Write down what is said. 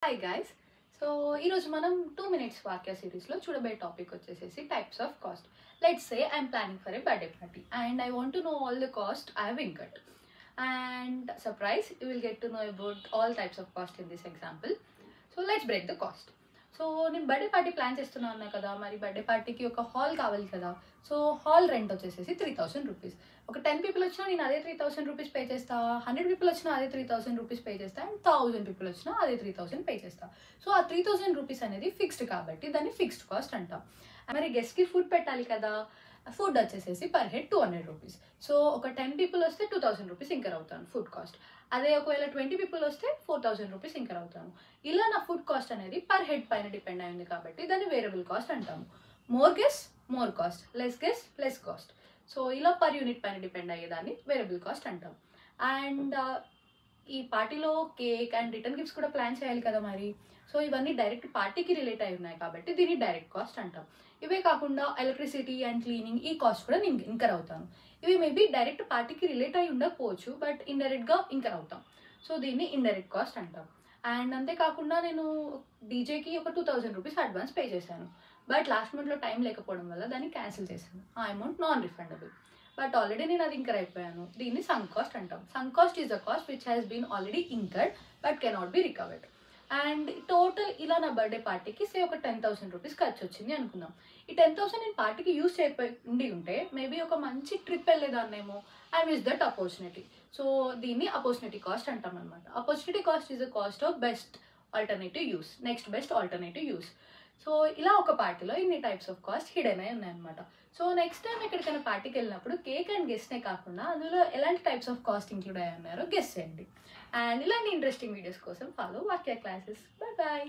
Hi guys. So ఈరోజు మనం 2 minutes వాక్య సిరీస్లో చూడబోయే టాపిక్ వచ్చేసేసి types of cost. Let's say I'm planning for a birthday party and I want to know all the cost I have incurred. And surprise, you will get to know about all types of cost in this example. So let's break the cost. So నేను birthday party plan చేస్తున్నా అన్నా కదా, మరి birthday పార్టీకి ఒక hall కావాలి కదా. So hall rent వచ్చేసేసి 3000 రూపీస్. ఒక 10 పీపుల్ వచ్చినా నేను అదే 3000 రూపీస్ పే చేస్తా, 100 పీపుల్ వచ్చినా అదే 3000 రూపీస్ పే చేస్తా, అండ్ 1000 పీపుల్ వచ్చినా అదే 3000 పే చేస్తా. సో ఆ 3000 రూపీస్ అనేది ఫిక్స్డ్ కాబట్టి దాన్ని ఫిక్స్డ్ కాస్ట్ అంటాం. మరి గెస్ట్కి ఫుడ్ పెట్టాలి కదా, ఫుడ్ వచ్చేసేసి పర్ హెడ్ 200 రూపీస్. సో ఒక 10 పీపుల్ వస్తే 2000 రూపీస్ ఇంకర్ అవుతాను ఫుడ్ కాస్ట్. అదే ఒకవేళ 20 పీపుల్ వస్తే 4000 రూపీస్ ఇంకర్ అవుతాను. ఇలా నా ఫుడ్ కాస్ట్ అనేది పర్ హెడ్ పైన డిపెండ్ అయింది కాబట్టి దాన్ని వేరియబుల్ కాస్ట్ అంటాము. More guest more cost, less guest less cost. So ఇలా పర్ యూనిట్ పైన డిపెండ్ అయ్యేదాన్ని వేరియబుల్ కాస్ట్ అంటాం. అండ్ ఈ పార్టీలో కేక్ అండ్ రిటర్న్ గిఫ్ట్స్ కూడా ప్లాన్ చేయాలి కదా మరి. సో ఇవన్నీ డైరెక్ట్ పార్టీకి రిలేట్ అయి ఉన్నాయి కాబట్టి దీన్ని డైరెక్ట్ కాస్ట్ అంటాం. ఇవే కాకుండా ఎలక్ట్రిసిటీ అండ్ క్లీనింగ్ ఈ కాస్ట్ కూడా నేను ఇంకర్ అవుతాను. ఇవి మేబీ డైరెక్ట్ పార్టీకి రిలేట్ అయి ఉండకపోవచ్చు, బట్ ఇండైరెక్ట్గా ఇంకర్ అవుతాం. సో దీన్ని ఇండైరెక్ట్ కాస్ట్ అంటాం. అండ్ అంతేకాకుండా నేను డీజేకి ఒక 2000 రూపీస్ అడ్వాన్స్ పే చేశాను, బట్ లాస్ట్ మంత్లో టైం లేకపోవడం వల్ల దాన్ని క్యాన్సిల్ చేశాను. ఆ amount non refundable, but already నేను అది ఇంకర్ అయిపోయాను. దీన్ని సంక్ కాస్ట్ అంటాం. Sunk cost is a cost which has been already incurred but cannot be recovered. And total ఇలా నా బర్త్డే పార్టీకి సే ఒక 10,000 రూపీస్ ఖర్చు వచ్చింది అనుకుందాం. ఈ 10,000 నేను పార్టీకి యూజ్ ఉండి ఉంటే మేబీ ఒక మంచి ట్రిప్ వెళ్ళేదాన్నేమో. I miss that opportunity. So దీన్ని ఆపర్చునిటీ కాస్ట్ అంటాం అనమాట. Opportunity cost is the cost of best alternative use, next best alternative use. So ఇలా ఒక పార్టీలో ఇన్ని టైప్స్ ఆఫ్ కాస్ట్ హిడెన్ అయి ఉన్నాయన్నమాట. సో నెక్స్ట్ టైం ఎక్కడికైనా పార్టీకి వెళ్ళినప్పుడు కేక్ అండ్ గెస్ట్నే కాకుండా అందులో ఎలాంటి టైప్స్ ఆఫ్ కాస్ట్ ఇంక్లూడ్ అయ్యి ఉన్నారో గెస్ట్ చేయండి. అండ్ ఇలాంటి ఇంట్రెస్టింగ్ వీడియోస్ కోసం follow Vakya classes. Bye bye.